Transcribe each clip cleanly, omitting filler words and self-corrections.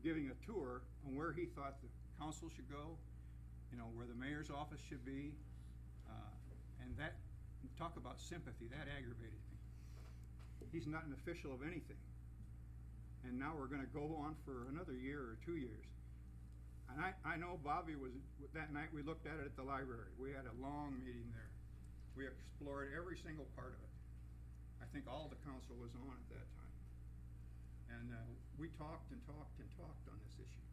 giving a tour on where he thought the council should go, you know, where the mayor's office should be. And that, talk about sympathy, that aggravated me. He's not an official of anything. And now we're gonna go on for another year or 2 years. And I know Bobby was, that night we looked at it at the library. We had a long meeting there. We explored every single part of it. I think all the council was on at that time. And we talked and talked and talked on this issue.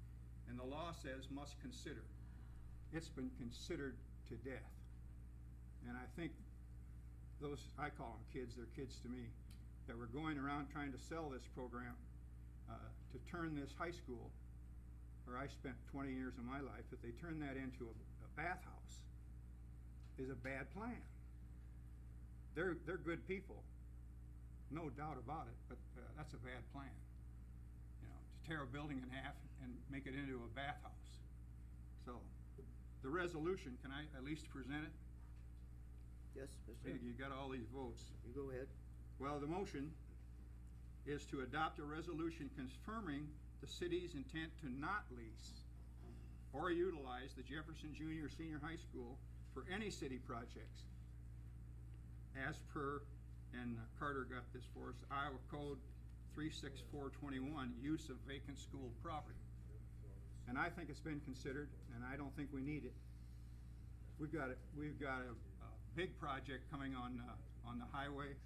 And the law says must consider. It's been considered to death. And I think those, I call them kids, they're kids to me, that were going around trying to sell this program to turn this high school, where I spent 20 years of my life, if they turn that into a bathhouse, is a bad plan. They're good people, no doubt about it, but that's a bad plan. You know, to tear a building in half and make it into a bathhouse. So, the resolution, can I at least present it? Yes, Mr. Hey, you got all these votes. You go ahead. Well, the motion is to adopt a resolution confirming the city's intent to not lease or utilize the Jefferson Junior Senior High School for any city projects as per, and Carter got this for us, Iowa Code 36421, use of vacant school property. And I think it's been considered, and I don't think we need it. We've got a big project coming on the highway,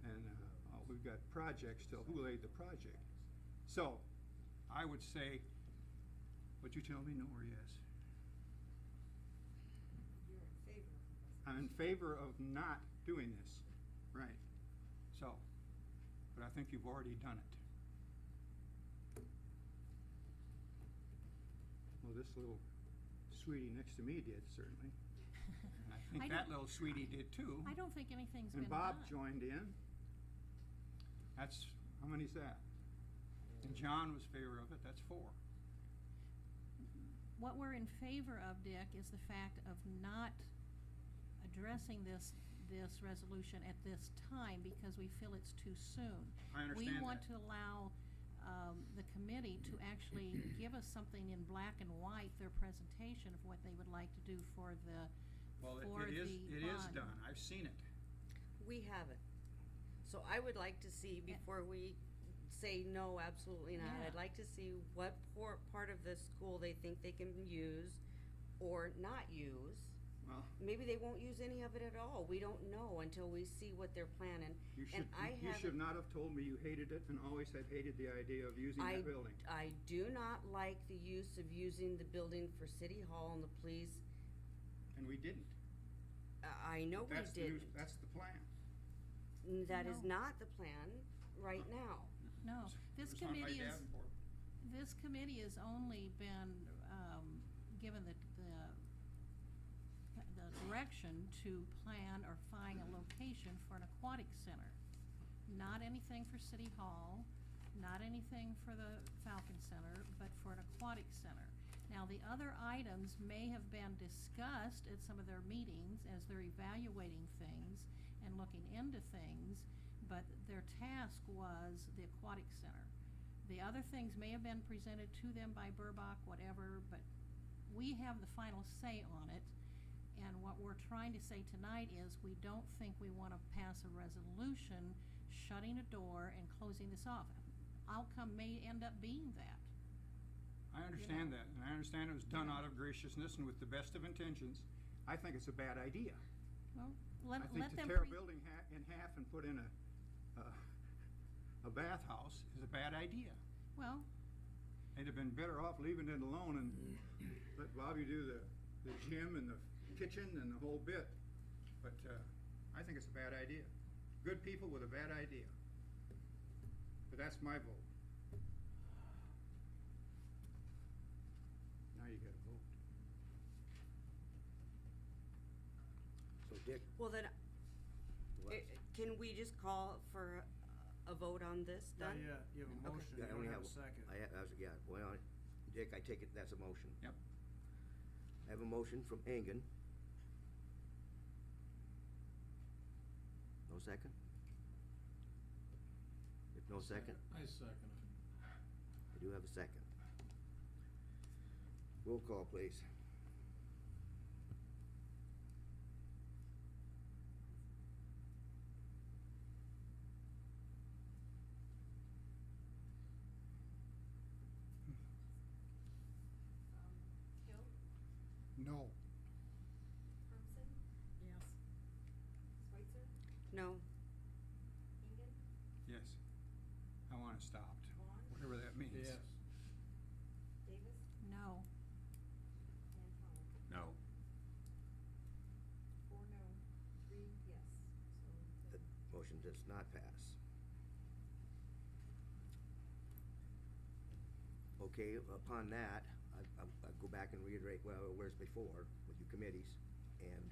and we've got projects till who laid the project. So, I would say, would you tell me no or yes? You're in favor of I'm in favor of not doing this, right? So, but I think you've already done it. Well, this little sweetie next to me did, certainly. And I think that little sweetie did too. I don't think anything's been And done. Bob joined in. That's, how many's that? And John was in favor of it, that's 4. What we're in favor of, Dick, is the fact of not addressing this resolution at this time because we feel it's too soon. I understand We want that. to allow the committee to actually give us something in black and white, their presentation of what they would like to do for the Well, for it is bond. done, I've seen it. We haven't. So I would like to see, before we say no, absolutely not, Yeah. I'd like to see what part of the school they think they can use or not use. Well, Maybe they won't use any of it at all. We don't know until we see what they're planning. you should, And I you should haven't- not have told me you hated it and always had hated the idea of using that building. I do not like the use of using the building for City Hall and the police. And we didn't. I know we That's didn't. that's the plan. That is No. not the plan right now. No, this It was on by committee is, Davenport. this committee has only been given the direction to plan or find a location for an aquatic center. Not anything for City Hall, not anything for the Falcon Center, but for an aquatic center. Now, the other items may have been discussed at some of their meetings as they're evaluating things and looking into things, but their task was the aquatic center. The other things may have been presented to them by Burbach, whatever, but we have the final say on it. And what we're trying to say tonight is we don't think we want to pass a resolution shutting a door and closing this off. Outcome may end up being that. I understand that, and I understand it was done out of graciousness and with the best of intentions. I think it's a bad idea. Well, I let think to them. tear a building in half and put in a bathhouse is a bad idea. Well, They'd have been better off leaving it alone and let Bobby do the gym and the kitchen and the whole bit. But I think it's a bad idea. Good people with a bad idea. But that's my vote. Now you got to vote. So Dick, Well, then, what? can we just call for a vote on this then? Yeah, you have a motion, you I don't only have a second. well, Dick, I take it that's a motion. Yep. I have a motion from Engen. No second? If no second, I second I do you have a second? Roll call, please. Hill, No. Hermson, Yes. Schweitzer, No. Engen, Yes. I want it stopped, Vaughn, whatever that means. Davis, No. and Holland. No. 4 no, 3 yes. So The motion does not pass. Okay, upon that, I go back and reiterate, well, where's before with your committees, and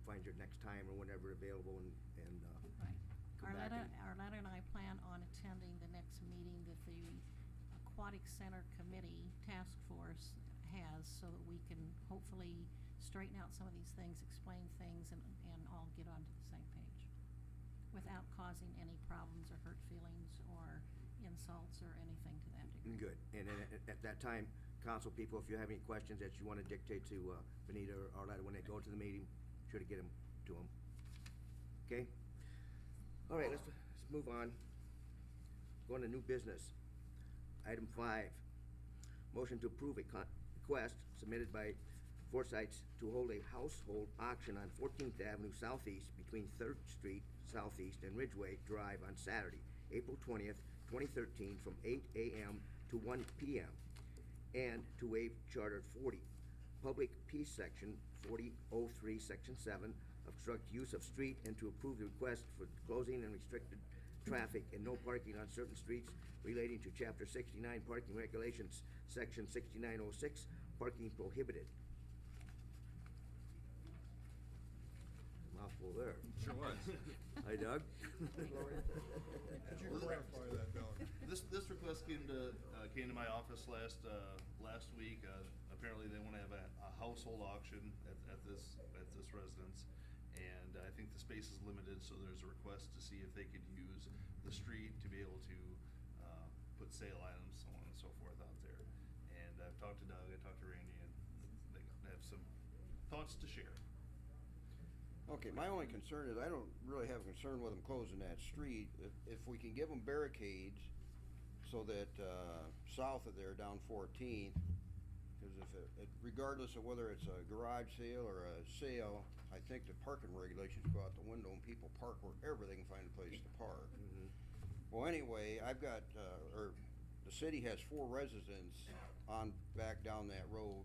find your next time or whenever available, and Right. come back and. Arletta and I plan on attending the next meeting that the Aquatic Center Committee Task Force has, so that we can hopefully straighten out some of these things, explain things, and all get onto the same page, without causing any problems or hurt feelings or insults or anything to that degree. Good, and then at that time, council people, if you have any questions that you wanna dictate to Benita or Arletta when they go to the meeting, sure to get them to them. Okay? All right, let's move on. Go on to new business. Item 5, motion to approve a request submitted by Forsyths to hold a household auction on 14th Avenue Southeast between 3rd Street Southeast and Ridgeway Drive on Saturday, April 20th, 2013, from 8 a.m. to 1 p.m., and to waive Charter 40, Public Peace Section 4003, Section 7, obstruct use of street, and to approve the request for closing and restricted traffic and no parking on certain streets relating to Chapter 69 Parking Regulations, Section 6906, parking prohibited. Mouthful there. Sure was. Hi, Doug. Could you clarify that, Doug? This request came to my office last week. Apparently they wanna have a household auction at this residence. And I think the space is limited, so there's a request to see if they could use the street to be able to, put sale items, so on and so forth out there. And I've talked to Doug, I talked to Randy, and they have some thoughts to share. Okay, my only concern is I don't really have a concern with them closing that street. If we can give them barricades so that, south of there, down 14th, because regardless of whether it's a garage sale or a sale, I think the parking regulations go out the window and people park wherever they can find a place to park. Mhm. Well, anyway, I've got, or the city has 4 residents on back down that road,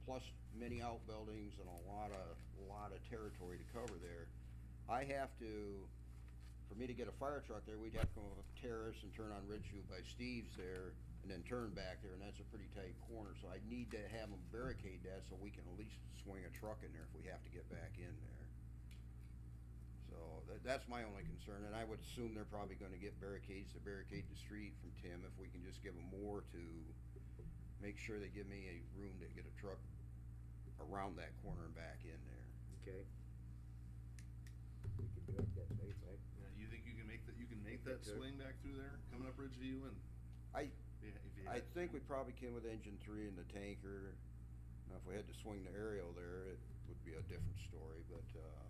plus many outbuildings and a lot of territory to cover there. I have to, for me to get a fire truck there, we'd have to come up a terrace and turn on Ridgeview by Steve's there, and then turn back there, and that's a pretty tight corner, so I need to have them barricade that so we can at least swing a truck in there if we have to get back in there. So, that's my only concern, and I would assume they're probably gonna get barricades to barricade the street from Tim, if we can just give them more to make sure they give me a room to get a truck around that corner and back in there. Okay. We can direct that space, right? Yeah, you think you can make that Sure. swing back through there, coming up Ridgeview and? Yeah, if you I had- think we probably can with engine 3 and the tanker. Now, if we had to swing the aerial there, it would be a different story, but, I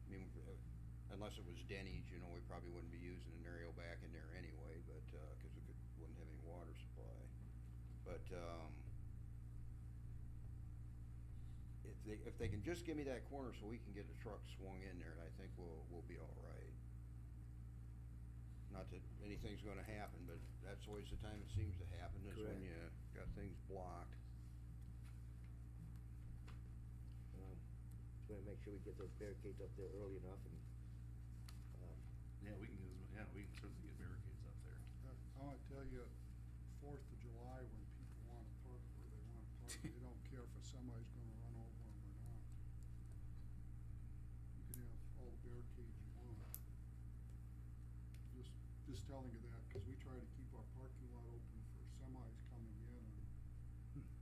mean, unless it was Denny's, you know, we probably wouldn't be using an aerial back in there anyway, but, cause wouldn't have any water supply. But, if they can just give me that corner so we can get the truck swung in there, I think we'll be all right. Not that anything's gonna happen, but that's always the time it seems to happen, is when Correct. you got things blocked. Just wanna make sure we get those barricades up there early enough, and, Yeah, we can certainly get barricades up there. I wanna tell you, 4th of July, when people wanna park where they wanna park, they don't care if a semi's gonna run over them or not. You can have all the barricades you want. Just telling you that, cause we try to keep our parking lot open for semis coming in and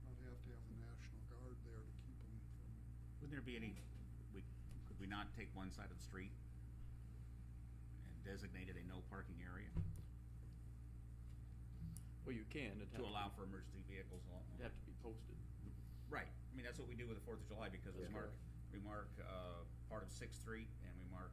not have to have the National Guard there to keep them from. Wouldn't there be any, could we not take one side of the street and designate it a no parking area? Well, you can. It'd have to to allow be- for emergency vehicles along. It'd have to be posted. Right, I mean, that's what we do with the Fourth of July, because Yeah. we mark, part of Sixth Street, and we mark,